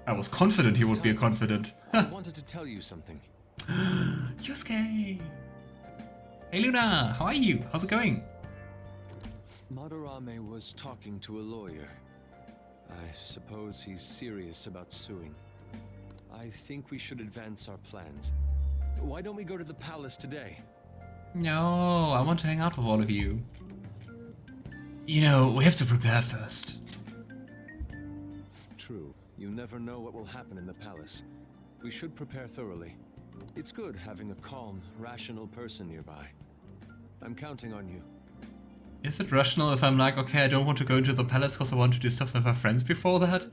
I was confident he would be confident. I wanted to tell you something. Yusuke! Hey Luna, how are you? How's it going? Madarame was talking to a lawyer. I suppose he's serious about suing. I think we should advance our plans. Why don't we go to the palace today? No, I want to hang out with all of you. You know, we have to prepare first. True. You never know what will happen in the palace. We should prepare thoroughly. It's good having a calm, rational person nearby. I'm counting on you. Is it rational if I'm like, okay, I don't want to go into the palace because I want to do stuff with my friends before that?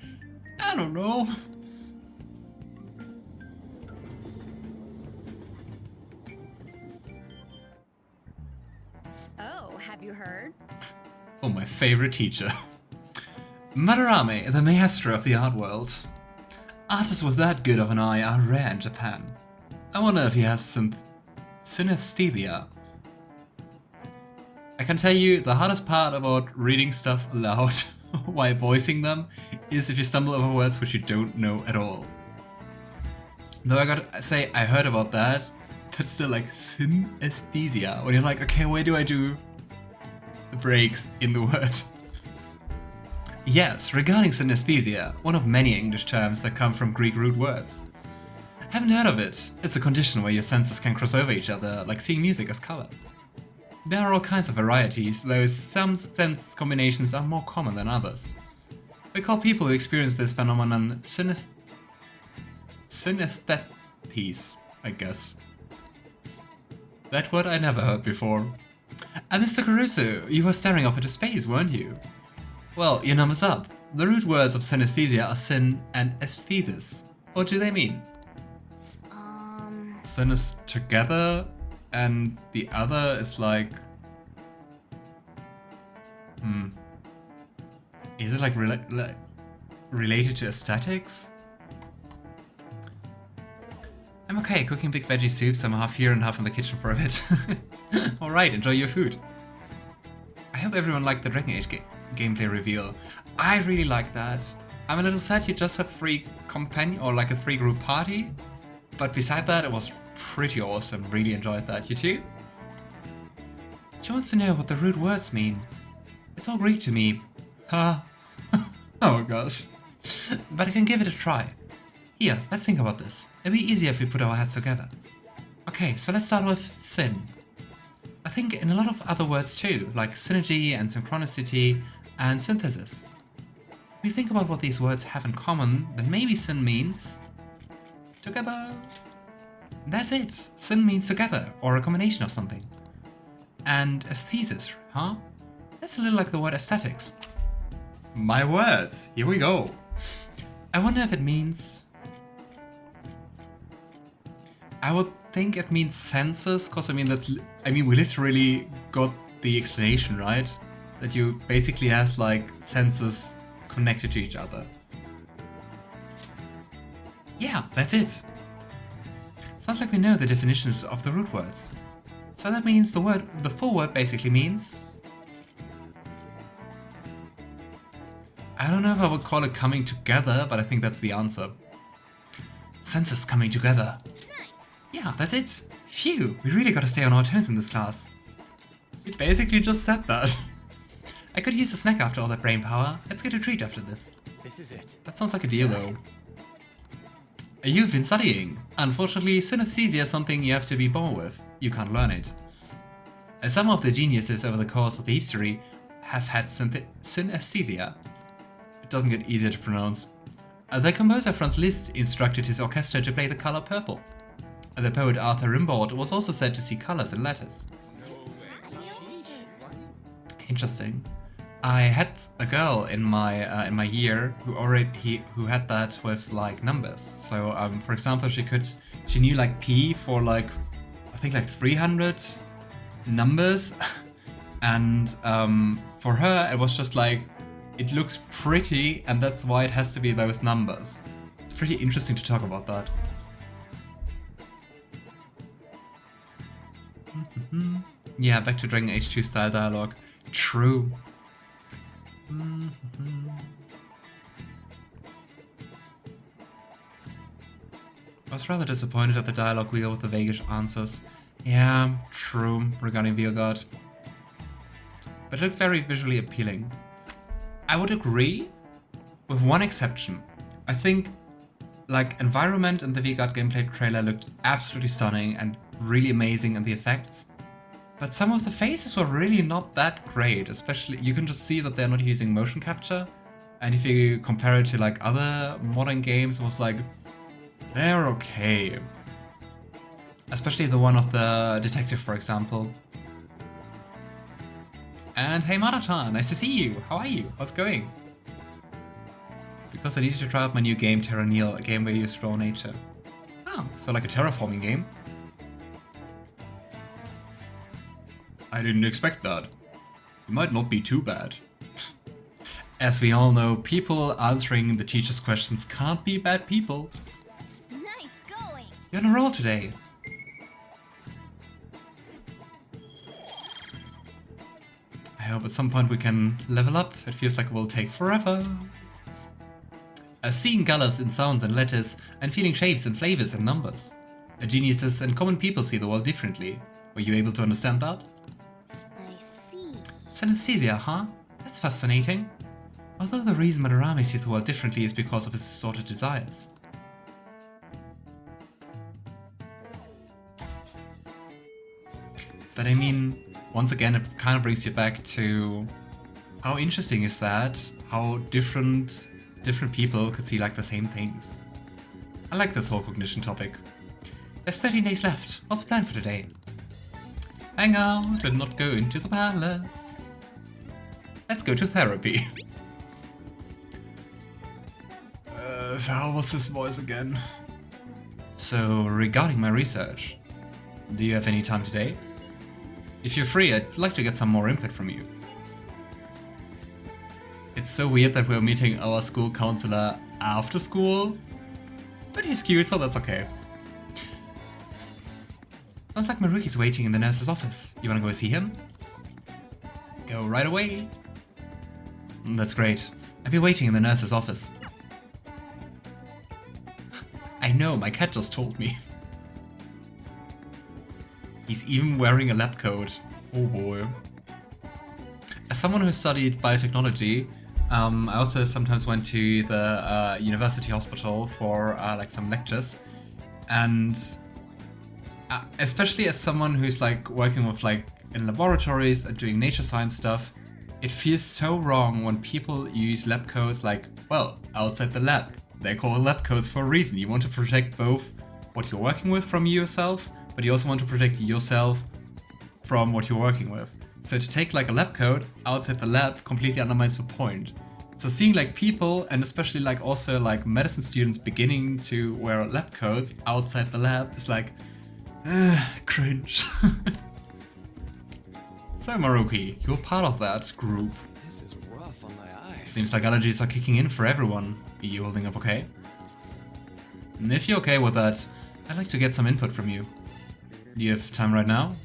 I don't know. Oh, have you heard? Oh, my favorite teacher. Madarame, the maestro of the art world. Artists with that good of an eye are rare in Japan. I wonder if he has some synesthesia. I can tell you the hardest part about reading stuff aloud while voicing them is if you stumble over words which you don't know at all. Though I gotta say, I heard about that, but still like synesthesia, when you're like, okay, where do I do the breaks in the word? Yes, regarding synesthesia, one of many English terms that come from Greek root words. Haven't heard of it. It's a condition where your senses can cross over each other, like seeing music as color. There are all kinds of varieties, though some sense combinations are more common than others. We call people who experience this phenomenon synesthetes, I guess. That word I never heard before. Mr. Kurusu, you were staring off into space, weren't you? Well, your number's up. The root words of synesthesia are syn and aesthesis. What do they mean? Syn is together, and the other is like... Is it like related to aesthetics? I'm okay cooking big veggie soups. I'm half here and half in the kitchen for a bit. Alright, enjoy your food. I hope everyone liked the Dragon Age gameplay reveal. I really like that. I'm a little sad you just have 3 companion or like a 3-group party. But beside that, it was pretty awesome. Really enjoyed that. You too? She wants to know what the root words mean. It's all Greek to me. Huh? Oh gosh. But I can give it a try. Here, let's think about this. It'll be easier if we put our heads together. Okay, so let's start with syn. I think in a lot of other words too, like synergy and synchronicity and synthesis. If we think about what these words have in common, then maybe syn means... together. That's it. Syn means together, or a combination of something. And aesthesis, huh? That's a little like the word aesthetics. My words, here we go. I wonder if it means... I would think it means senses, because I mean we literally got the explanation, right? That you basically has like senses connected to each other. Yeah, that's it. Sounds like we know the definitions of the root words. So that means the full word basically means... I don't know if I would call it coming together, but I think that's the answer. Senses coming together. Yeah, that's it. Phew, we really gotta stay on our toes in this class. She basically just said that. I could use a snack after all that brain power. Let's get a treat after this. This is it. That sounds like a deal though. You've been studying. Unfortunately, synesthesia is something you have to be born with. You can't learn it. Some of the geniuses over the course of the history have had synesthesia. It doesn't get easier to pronounce. The composer Franz Liszt instructed his orchestra to play the color purple. The poet Arthur Rimbaud was also said to see colors in letters. Interesting. I had a girl in my year who had that with like numbers. So for example, she knew like P for like I think like 300 numbers, and for her it was just like it looks pretty, and that's why it has to be those numbers. It's pretty interesting to talk about that. Yeah, back to Dragon Age 2 style dialogue. True. I was rather disappointed at the dialogue wheel with the vaguish answers. Yeah, true, regarding Veilguard. But it looked very visually appealing. I would agree, with one exception. I think, like, environment in the Veilguard gameplay trailer looked absolutely stunning and really amazing, and the effects. But some of the faces were really not that great, especially you can just see that they're not using motion capture. And if you compare it to like other modern games, it was like, they're okay. Especially the one of the detective, for example. And hey Mata-chan, nice to see you. How are you? How's it going? Because I needed to try out my new game, Terra Nil, a game where you use raw nature. Oh, so like a terraforming game? I didn't expect that. It might not be too bad. As we all know, people answering the teacher's questions can't be bad people. Nice going. You're on a roll today. I hope at some point we can level up. It feels like it will take forever. Seeing colors in sounds and letters, and feeling shapes and flavors and numbers. Geniuses and common people see the world differently. Were you able to understand that? I see. Synesthesia, huh? That's fascinating. Although the reason Madarame sees the world differently is because of his distorted desires. But I mean, once again, it kind of brings you back to how interesting is that? How different people could see like the same things. I like this whole cognition topic. There's 13 days left. What's the plan for today? Hang out and not go into the palace. Let's go to therapy. How was his voice again? So, regarding my research, do you have any time today? If you're free, I'd like to get some more input from you. It's so weird that we're meeting our school counselor after school, but he's cute, so that's okay. Sounds like Maruki's waiting in the nurse's office. You wanna go see him? Go right away. That's great. I'll be waiting in the nurse's office. I know, my cat just told me. He's even wearing a lab coat. Oh boy. As someone who studied biotechnology, I also sometimes went to the university hospital for like some lectures, and especially as someone who's like working with like in laboratories and doing nature science stuff, it feels so wrong when people use lab coats like, well, outside the lab. They're called lab coats for a reason. You want to protect both what you're working with from yourself, but you also want to protect yourself from what you're working with. So to take like a lab coat outside the lab completely undermines the point. So seeing like people, and especially like also like medicine students beginning to wear lab coats outside the lab is like, cringe. So Maruki, you're part of that group. This is rough on my eyes. Seems like allergies are kicking in for everyone. Are you holding up okay? And if you're okay with that, I'd like to get some input from you. Do you have time right now?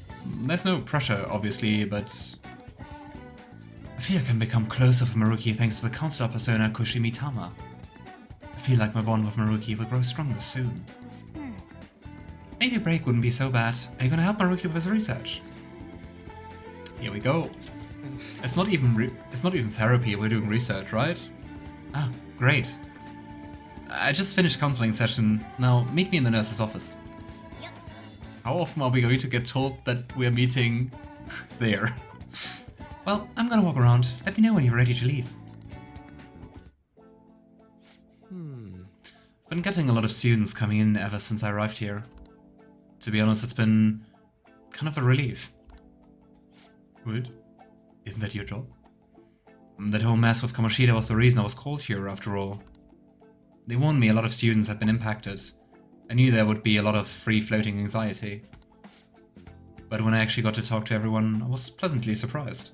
There's no pressure, obviously, but I feel I can become closer with Maruki thanks to the counselor persona Kushimitama. I feel like my bond with Maruki will grow stronger soon. Maybe a break wouldn't be so bad. Are you gonna help Maruki with his research? Here we go. It's not even therapy, we're doing research, right? Ah, great. I just finished counseling session. Now meet me in the nurse's office. Yep. How often are we going to get told that we're meeting there? Well, I'm gonna walk around. Let me know when you're ready to leave. I've been getting a lot of students coming in ever since I arrived here. To be honest, it's been kind of a relief. What? Isn't that your job? That whole mess with Kamoshida was the reason I was called here, after all. They warned me a lot of students had been impacted. I knew there would be a lot of free-floating anxiety. But when I actually got to talk to everyone, I was pleasantly surprised.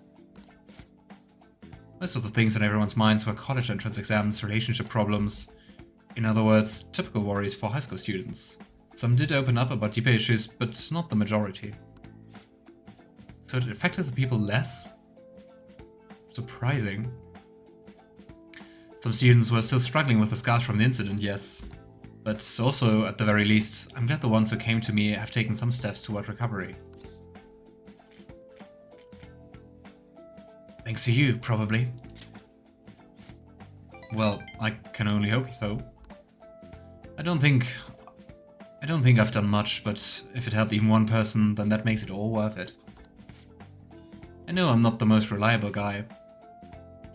Most of the things on everyone's minds were college entrance exams, relationship problems. In other words, typical worries for high school students. Some did open up about deeper issues, but not the majority. So it affected the people less? Surprising. Some students were still struggling with the scars from the incident, yes. But also, at the very least, I'm glad the ones who came to me have taken some steps toward recovery. Thanks to you, probably. Well, I can only hope so. I don't think I've done much, but if it helped even one person, then that makes it all worth it. I know I'm not the most reliable guy.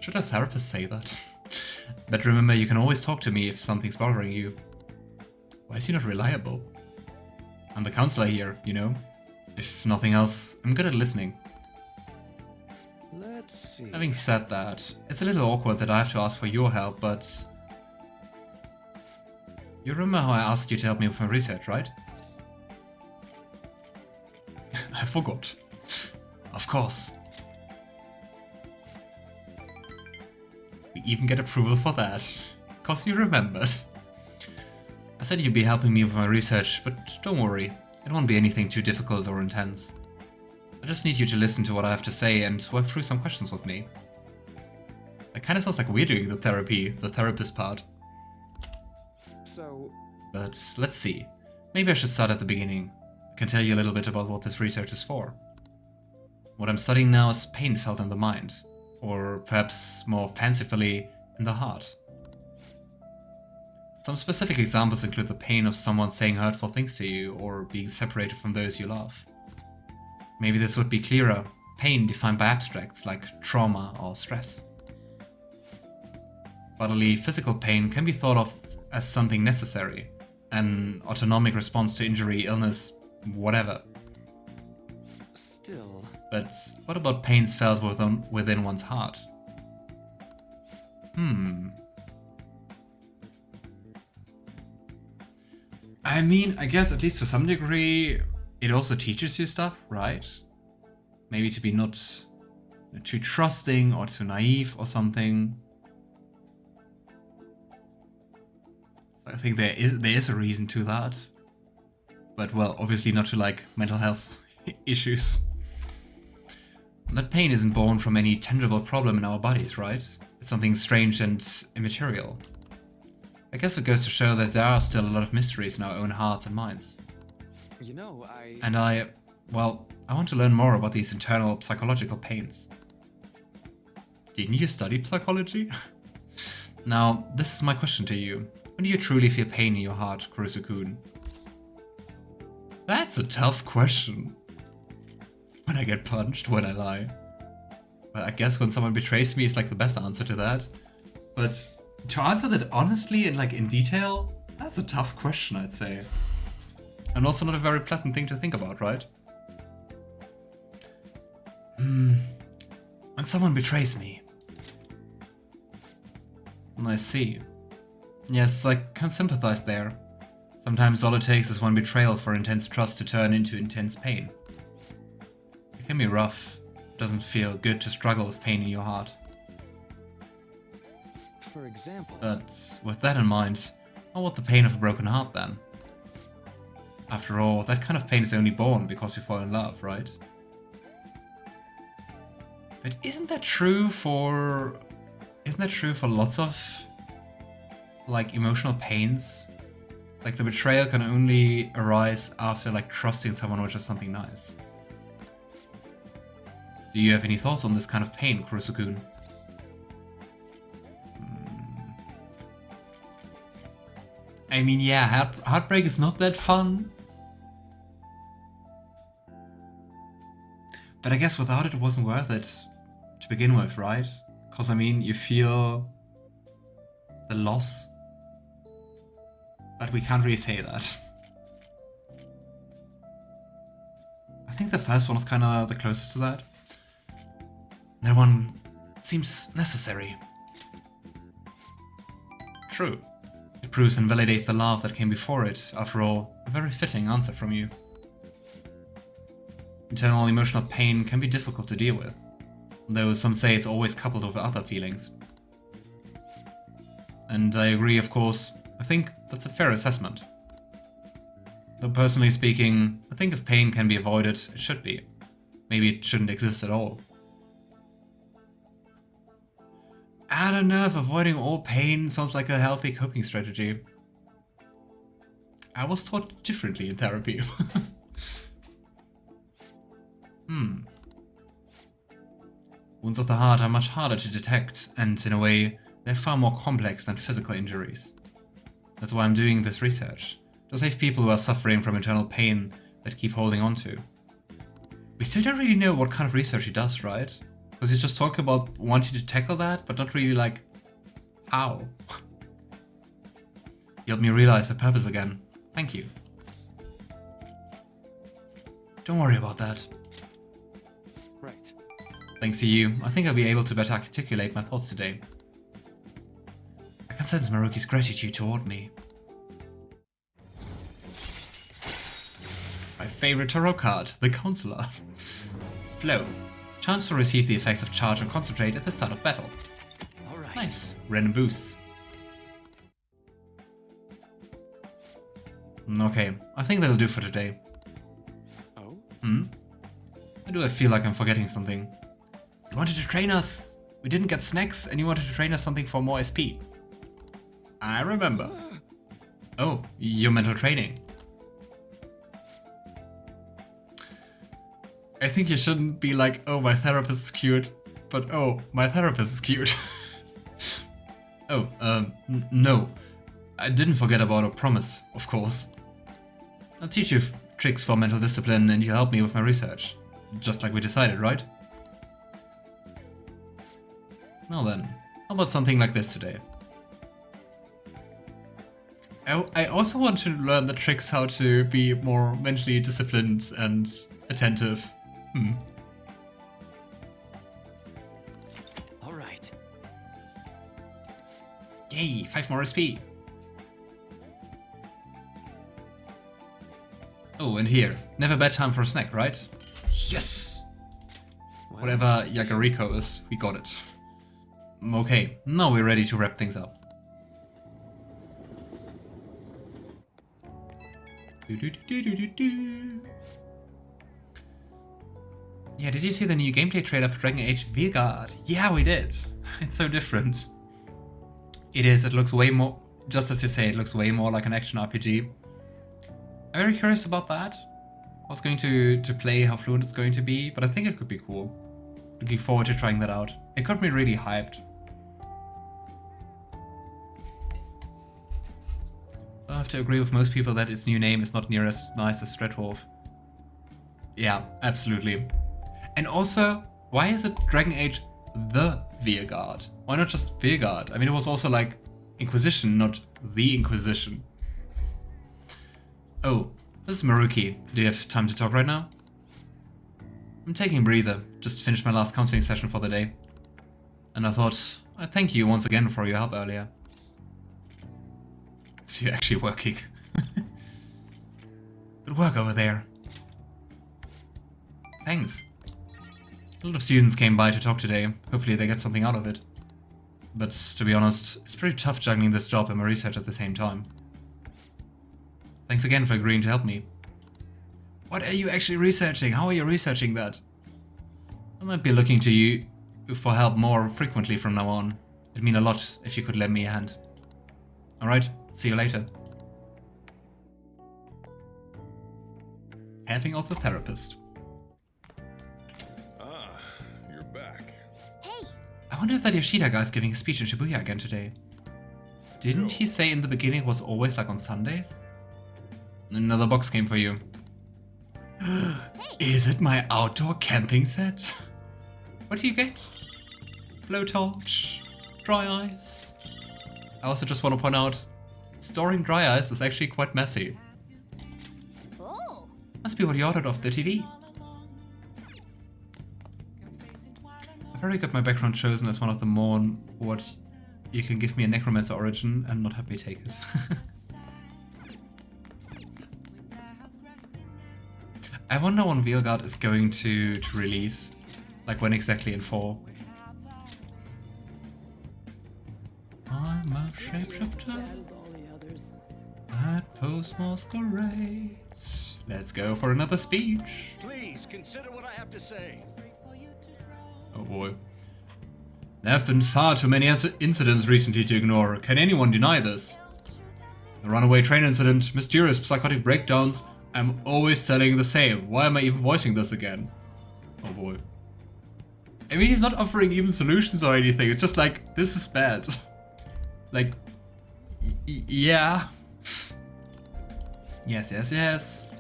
Should a therapist say that? But remember, you can always talk to me if something's bothering you. Why is he not reliable? I'm the counselor here, you know? If nothing else, I'm good at listening. Let's see. Having said that, it's a little awkward that I have to ask for your help, but... You remember how I asked you to help me with my research, right? I forgot. Of course. We even get approval for that. 'Cause you remembered. I said you'd be helping me with my research, but don't worry. It won't be anything too difficult or intense. I just need you to listen to what I have to say and work through some questions with me. It kinda sounds like we're doing the therapist part. So... But let's see. Maybe I should start at the beginning. I can tell you a little bit about what this research is for. What I'm studying now is pain felt in the mind, or perhaps more fancifully, in the heart. Some specific examples include the pain of someone saying hurtful things to you, or being separated from those you love. Maybe this would be clearer: pain defined by abstracts like trauma or stress. Bodily, physical pain can be thought of as something necessary, an autonomic response to injury, illness, whatever. Still... But what about pains felt within one's heart? I mean, I guess at least to some degree, it also teaches you stuff, right? Maybe to be not too trusting or too naive or something. So I think there is a reason to that. But well, obviously not to like mental health issues. That pain isn't born from any tangible problem in our bodies, right? It's something strange and immaterial. I guess it goes to show that there are still a lot of mysteries in our own hearts and minds. You know, I want to learn more about these internal psychological pains. Didn't you study psychology? Now, this is my question to you. When do you truly feel pain in your heart, Kurusu-kun? That's a tough question. When I get punched, when I lie. Well, I guess when someone betrays me is like the best answer to that. But to answer that honestly and like in detail, that's a tough question, I'd say. And also not a very pleasant thing to think about, right? When someone betrays me. I see. Yes, I can sympathize there. Sometimes all it takes is one betrayal for intense trust to turn into intense pain. It can be rough. It doesn't feel good to struggle with pain in your heart. For example... But with that in mind, how about the pain of a broken heart then? After all, that kind of pain is only born because we fall in love, right? But isn't that true for lots of like emotional pains? Like the betrayal can only arise after like trusting someone, which is something nice. Do you have any thoughts on this kind of pain, Kurusu-kun? I mean, yeah, heartbreak is not that fun. But I guess without it, it wasn't worth it to begin with, right? Because, I mean, you feel the loss. But we can't really say that. I think the first one is kind of the closest to that. That one seems necessary. True. It proves and validates the love that came before it. After all, a very fitting answer from you. Internal emotional pain can be difficult to deal with, though some say it's always coupled with other feelings. And I agree, of course. I think that's a fair assessment. Though personally speaking, I think if pain can be avoided, it should be. Maybe it shouldn't exist at all. I don't know if avoiding all pain sounds like a healthy coping strategy. I was taught differently in therapy. Wounds of the heart are much harder to detect, and in a way, they're far more complex than physical injuries. That's why I'm doing this research, to save people who are suffering from internal pain that keep holding on to. We still don't really know what kind of research he does, right? Because he's just talking about wanting to tackle that, but not really like, how? You helped me realize the purpose again. Thank you. Don't worry about that. Right. Thanks to you, I think I'll be able to better articulate my thoughts today. I can sense Maruki's gratitude toward me. My favorite tarot card, the Counselor. Flow. Chance to receive the effects of charge and concentrate at the start of battle. Alright. Nice. Random boosts. Okay, I think that'll do for today. Oh? Why do I feel like I'm forgetting something? You wanted to train us! We didn't get snacks and you wanted to train us something for more SP. I remember. Oh, your mental training. I think you shouldn't be like, oh, my therapist is cute, but oh, my therapist is cute. Oh, no. I didn't forget about our promise, of course. I'll teach you tricks for mental discipline and you'll help me with my research. Just like we decided, right? Well then, how about something like this today? I also want to learn the tricks how to be more mentally disciplined and attentive. Alright. Yay, 5 more SP. Oh, and here. Never bad time for a snack, right? Yes! Well, Whatever Yagariko is, we got it. Okay, now we're ready to wrap things up. Yeah, did you see the new gameplay trailer for Dragon Age Veilguard? Yeah, we did. It's so different. It is, it looks way more, just as you say, it looks way more like an action RPG. I'm very curious about that. I was going to play how fluent it's going to be, but I think it could be cool. Looking forward to trying that out. It got me really hyped. I have to agree with most people that its new name is not near as nice as Stradwolf. Yeah, absolutely. And also, why is it Dragon Age the Veilguard? Why not just Veilguard? I mean, it was also like Inquisition, not the Inquisition. Oh, this is Maruki. Do you have time to talk right now? I'm taking a breather. Just finished my last counseling session for the day. And I thought, I'd thank you once again for your help earlier. So you're actually working. Good work over there. Thanks. A lot of students came by to talk today. Hopefully they get something out of it. But to be honest, it's pretty tough juggling this job and my research at the same time. Thanks again for agreeing to help me. What are you actually researching? How are you researching that? I might be looking to you for help more frequently from now on. It'd mean a lot if you could lend me a hand. Alright, see you later. Helping out the therapist. Ah, you're back. Hey, I wonder if that Yoshida guy's giving a speech in Shibuya again today. Didn't he say in the beginning it was always like on Sundays? Another box came for you. Is it my outdoor camping set? What do you get? Blowtorch, dry ice. I also just want to point out, storing dry ice is actually quite messy. oh, Must be what you ordered off the TV. I've already got my background chosen as one of the more what you can give me a necromancer origin and not have me take it. I wonder when Veilguard is going to release. Like when exactly in 4. I'm a shapeshifter at post masquerades. Let's go for another speech. Please consider what I have to say. Oh boy. There have been far too many incidents recently to ignore. Can anyone deny this? The runaway train incident, mysterious psychotic breakdowns. I'm always telling the same. Why am I even voicing this again? Oh boy. I mean, he's not offering even solutions or anything. It's just like, this is bad. Like, yeah. Yes, yes, yes.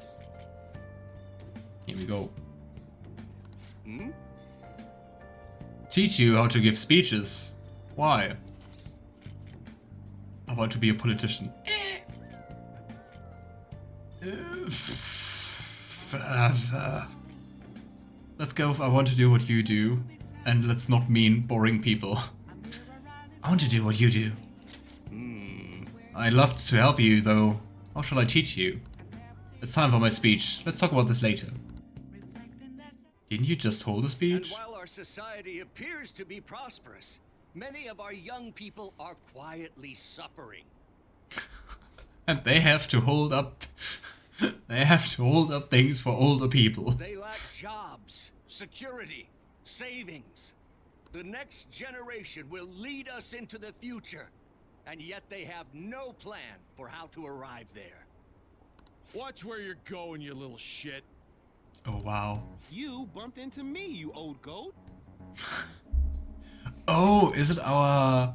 Here we go. Hmm? Teach you how to give speeches. Why? I want to be a politician. Let's go if I want to do what you do. And let's not mean boring people. I want to do what you do. I'd love to help you, though. How shall I teach you? It's time for my speech. Let's talk about this later. Didn't you just hold a speech? And while our society appears to be prosperous, many of our young people are quietly suffering. And they have to hold up... they have to hold up things for older people. They lack jobs, security, savings. The next generation will lead us into the future, and yet they have no plan for how to arrive there. Watch where you're going, you little shit. Oh wow. You bumped into me, you old goat. Oh, is it our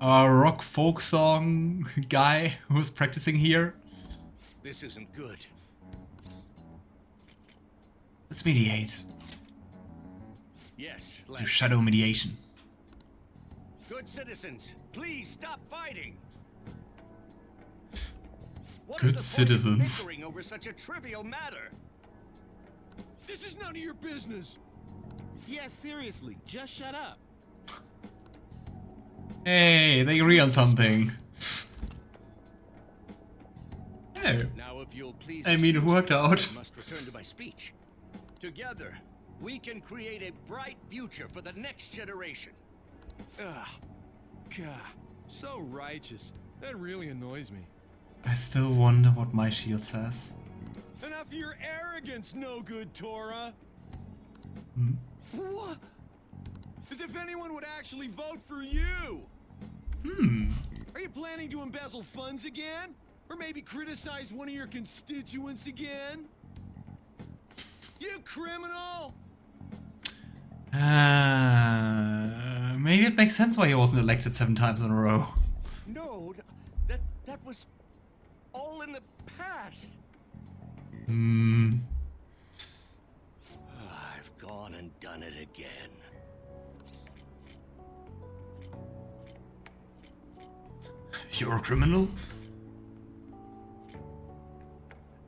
rock folk song guy who's practicing here? This isn't good. Let's mediate. Yes, Do let's. shadow mediation. Good citizens, please stop fighting. What Good is the point of citizens. bickering over such a trivial matter? This is none of your business. Yeah, seriously, just shut up. Hey, they agree on something. Oh, Now, if you'll please. I mean, it worked out. I must return to my speech. Together, we can create a bright future for the next generation. Ugh. God, so righteous. That really annoys me. I still wonder what my shield says. Enough of your arrogance, no good, Tora. Hmm? What? As if anyone would actually vote for you. Hmm. Are you planning to embezzle funds again? Or maybe criticize one of your constituents again? You criminal! Maybe it makes sense why he wasn't elected 7 times in a row. No, that was all in the past. Hmm. I've gone and done it again. You're a criminal?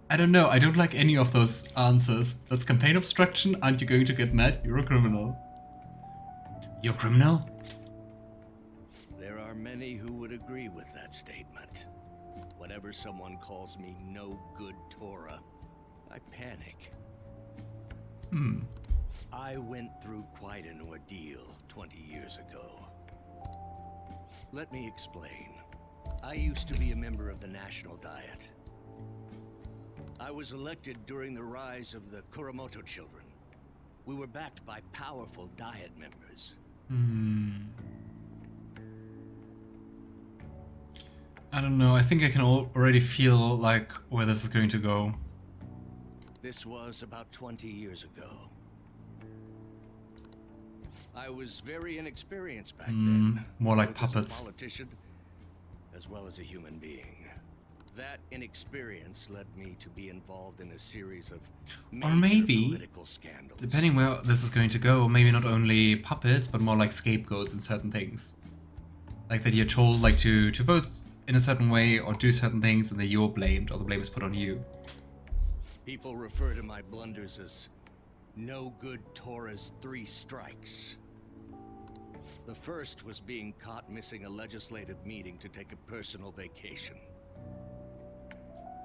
I don't know, I don't like any of those answers. That's campaign obstruction, aren't you going to get mad? You're a criminal. You're a criminal? There are many who would agree with that statement. Whenever someone calls me no good Tora, I panic. Hmm. I went through quite an ordeal 20 years ago. Let me explain. I used to be a member of the National Diet. I was elected during the rise of the Kurumoto children. We were backed by powerful Diet members. Hmm. I don't know, I think I can already feel like where this is going to go. This was about 20 years ago. I was very inexperienced back then. More like both as puppets. a politician, as well as a human being. That inexperience led me to be involved in a series of major maybe, political scandals. Depending where this is going to go, maybe not only puppets, but more like scapegoats in certain things. Like that you're told like to vote in a certain way or do certain things and then you're blamed or the blame is put on you. People refer to my blunders as no good Tora's 3 strikes. The first was being caught missing a legislative meeting to take a personal vacation.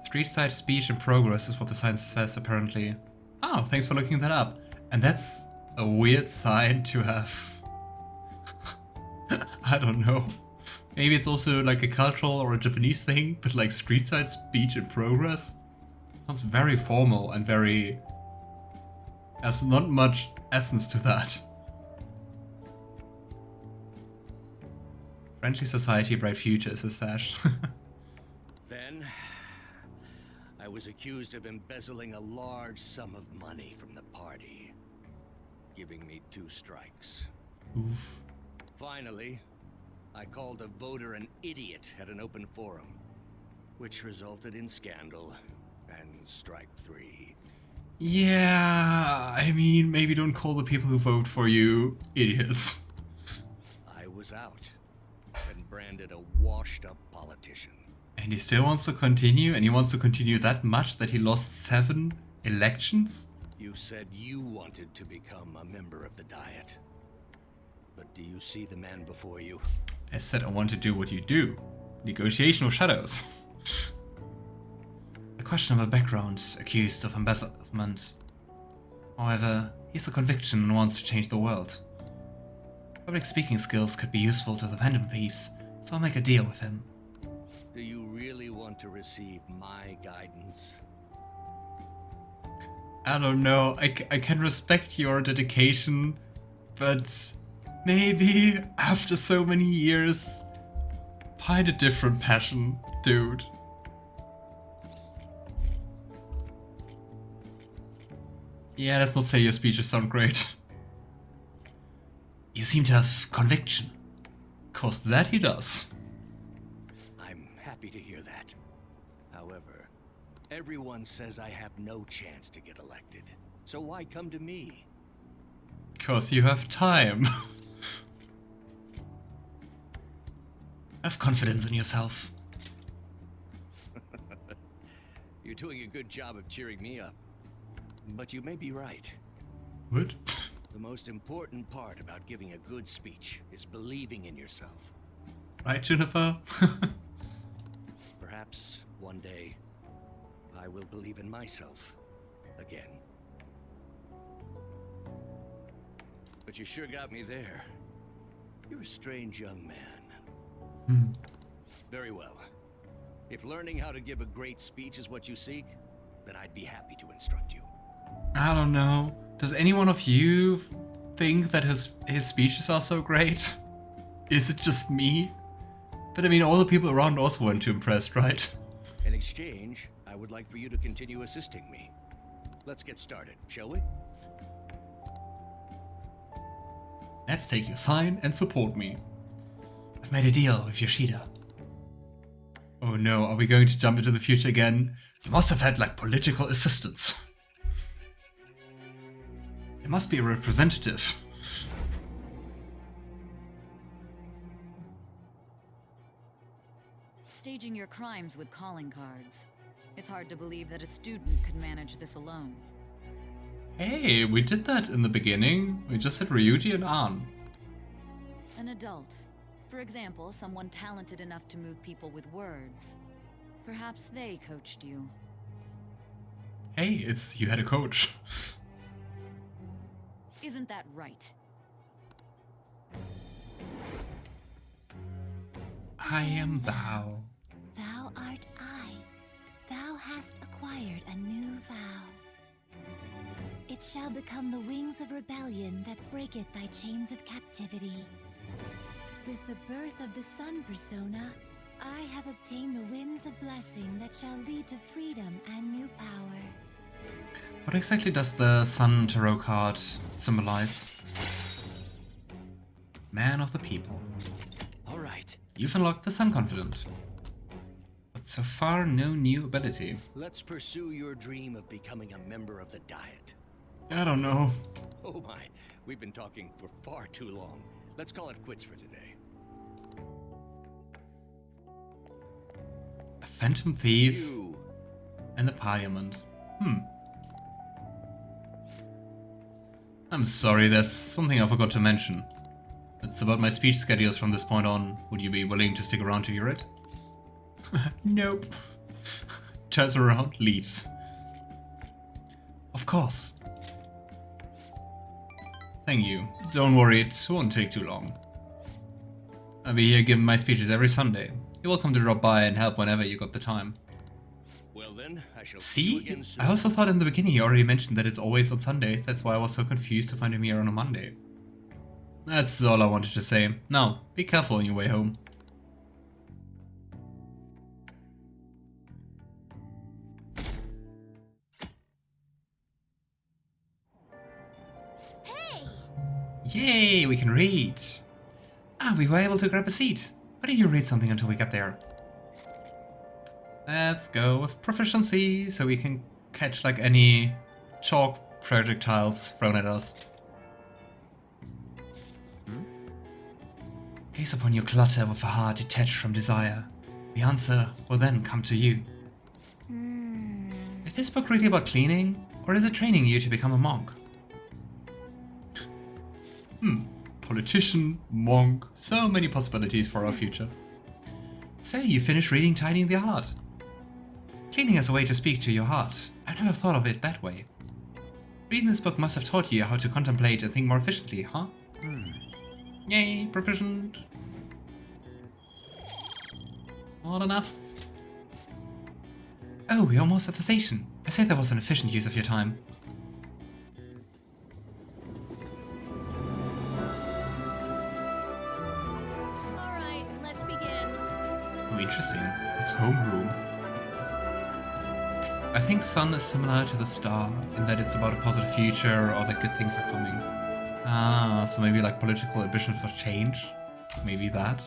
Street side speech in progress is what the sign says apparently. Oh, thanks for looking that up. And that's a weird sign to have. I don't know. Maybe it's also like a cultural or a Japanese thing, but like street side speech in progress? Sounds very formal and very... There's not much essence to that. Friendly society, bright future is a sash. Then Then, I was accused of embezzling a large sum of money from the party, giving me 2 strikes. Oof. Finally, I called a voter an idiot at an open forum, which resulted in scandal and strike 3. Yeah, I mean, maybe don't call the people who vote for you idiots. I was out and branded a washed-up politician. And he still wants to continue, and he wants to continue that much that he lost 7 elections? You said you wanted to become a member of the Diet. But do you see the man before you? I said I want to do what you do. Negotiation of shadows. A questionable background, accused of embezzlement. However, he has a conviction and wants to change the world. Public speaking skills could be useful to the Phantom Thieves, so I'll make a deal with him. Do you really want to receive my guidance? I don't know, I can respect your dedication, but maybe after so many years, find a different passion, dude. Yeah, let's not say your speeches sound great. You seem to have conviction. 'Cause that he does. I'm happy to hear that. However, everyone says I have no chance to get elected. So why come to me? 'Cause you have time. Have confidence in yourself. You're doing a good job of cheering me up. But you may be right. What? The most important part about giving a good speech is believing in yourself. Right, Juniper? Perhaps one day I will believe in myself again. But you sure got me there. You're a strange young man. Very well. If learning how to give a great speech is what you seek, then I'd be happy to instruct you. I don't know. Does any one of you think that his speeches are so great? Is it just me? But I mean, all the people around also weren't too impressed, right? In exchange, I would like for you to continue assisting me. Let's get started, shall we? Let's take your sign and support me. I've made a deal with Yoshida. Oh no, are we going to jump into the future again? You must have had, like, political assistants. It must be a representative. Staging your crimes with calling cards. It's hard to believe that a student could manage this alone. Hey, we did that in the beginning. We just had Ryuji and Ann. An adult. For example, someone talented enough to move people with words. Perhaps they coached you. Hey, you had a coach. Isn't that right? I am thou. Thou art I. Thou hast acquired a new vow. It shall become the wings of rebellion that breaketh thy chains of captivity. With the birth of the sun persona, I have obtained the winds of blessing that shall lead to freedom and new power. What exactly does the Sun Tarot card symbolize? Man of the people. All right. You've unlocked the Sun Confident. But so far, no new ability. Let's pursue your dream of becoming a member of the Diet. I don't know. Oh my, we've been talking for far too long. Let's call it quits for today. A Phantom Thief You. and the Parliament. I'm sorry, there's something I forgot to mention. It's about my speech schedules from this point on. Would you be willing to stick around to hear it? Nope. Turns around, leaves. Of course. Thank you. Don't worry, it won't take too long. I'll be here giving my speeches every Sunday. You're welcome to drop by and help whenever you got the time. Well then, I shall see you See? again soon. I also thought in the beginning he already mentioned that it's always on Sundays. That's why I was so confused to find him here on a Monday. That's all I wanted to say. Now, be careful on your way home. Yay, we can read. Ah, we were able to grab a seat. Why don't you read something until we get there? Let's go with proficiency, so we can catch like any chalk projectiles thrown at us. Gaze upon your clutter with a heart detached from desire. The answer will then come to you. Is this book really about cleaning, or is it training you to become a monk? Politician, monk, so many possibilities for our future. So you finished reading Tidying the Heart. Cleaning as a way to speak to your heart. I never thought of it that way. Reading this book must have taught you how to contemplate and think more efficiently, huh? Yay, proficient. Not enough. Oh, we're almost at the station. I said that was an efficient use of your time. Alright, let's begin. Oh, interesting. It's homeroom. I think Sun is similar to the star in that it's about a positive future or that good things are coming. Ah, so maybe like political ambition for change? Maybe that?